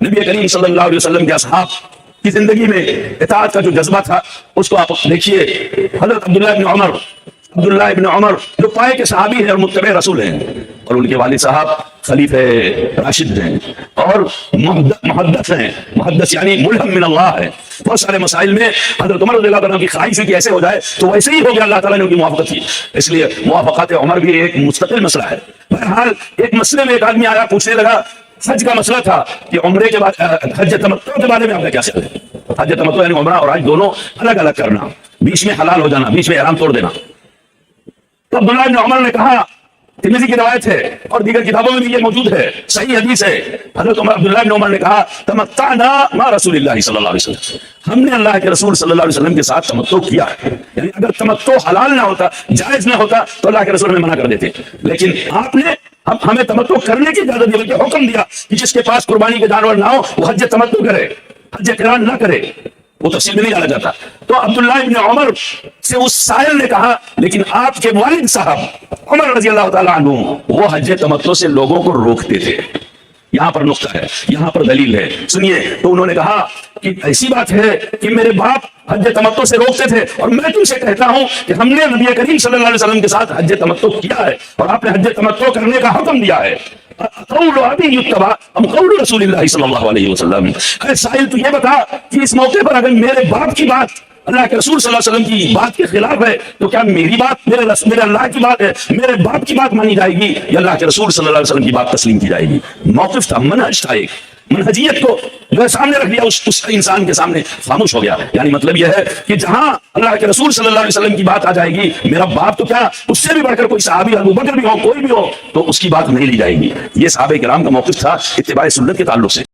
نبی کریم صلی اللہ علیہ وسلم کے اصحاب کی زندگی میں اطاعت کا جو جذبہ تھا اس کو آپ دیکھیے. حضرت عبداللہ ابن عمر جو پائے کے صحابی ہیں اور متبع رسول ہیں، اور ان کے والد صاحب خلیفہ راشد ہیں اور محدث ہیں. محدث یعنی ملہم من اللہ ہے. بہت سارے مسائل میں حضرت عمر رضی اللہ عنہ کی خواہش ہوئی کہ ایسے ہو جائے تو ویسے ہی ہو گیا، اللہ تعالیٰ نے ان کی موافقت کی. اس لیے موافقات عمر بھی ایک مستقل مسئلہ ہے. بہرحال ایک مسئلے میں ایک آدمی آیا، پوچھنے لگا، حج کا مسئلہ تھا کہ عمرے کے بعد حج تمتع کے بارے میں آپ کا کیا خیال ہے؟ حج تمتع یعنی عمرہ اور حج دونوں الگ الگ کرنا، بیچ میں حلال ہو جانا، بیچ میں احرام توڑ دینا. تو عبداللہ ابن عمر نے کہا، ترمذی کی روایت ہے اور دیگر کتابوں میں بھی یہ موجود ہے، صحیح حدیث ہے. حضرت عبداللہ ابن عمر نے کہا، تمتعنا مع رسول اللہ صلی اللہ علیہ وسلم، ہم نے اللہ کے رسول صلی اللہ علیہ وسلم کے ساتھ تمتع کیا ہے. یعنی اگر تمتع حلال نہ ہوتا، جائز نہ ہوتا تو اللہ کے رسول ہمیں منع کر دیتے، لیکن آپ نے ہمیں تمتع کرنے کی اجازت دی، بلکہ حکم دیا کہ جس کے پاس قربانی کے جانور نہ ہو وہ حج تمتع کرے، حج قران نہ کرے. وہ تفصیل میں نہیں جانا جاتا. تو عبداللہ ابن عمر سے اس سائل نے کہا، لیکن آپ کے والد صاحب عمر رضی اللہ تعالیٰ عنہ وہ حج تمتع سے لوگوں کو روکتے تھے. یہاں پر نقطہ ہے، یہاں پر دلیل ہے، سنیے. تو انہوں نے کہا کہ ایسی بات ہے کہ میرے باپ حج تمتع سے روکتے تھے، اور میں تم سے کہتا ہوں کہ ہم نے نبی کریم صلی اللہ علیہ وسلم کے ساتھ حج تمتع کیا ہے اور آپ نے حج تمتع کرنے کا حکم دیا ہے. قول ابی یتبع ام قول رسول اللہ صلی اللہ علیہ وسلم. اے سائل تو یہ بتا کہ اس موقع پر اگر میرے باپ کی بات اللہ کے رسول صلی اللہ علیہ وسلم کی بات کے خلاف ہے تو کیا میری بات میرے اللہ کی بات ہے، میرے باپ کی بات مانی جائے گی، یا اللہ کے رسول صلی اللہ علیہ وسلم کی بات تسلیم کی جائے گی؟ موقف تھا، منہج تھا، ایک منہجیت کو جو سامنے رکھ لیا، اس انسان کے سامنے خاموش ہو گیا. یعنی مطلب یہ ہے کہ جہاں اللہ کے رسول صلی اللہ علیہ وسلم کی بات آ جائے گی، میرا باپ تو کیا اس سے بھی بڑھ کر کوئی صحابی ابو بکر بھی ہو، کوئی بھی ہو، تو اس کی بات نہیں لی جائے گی. یہ صحابہ کرام کا موقف تھا اتباع سنت کے تعلق سے.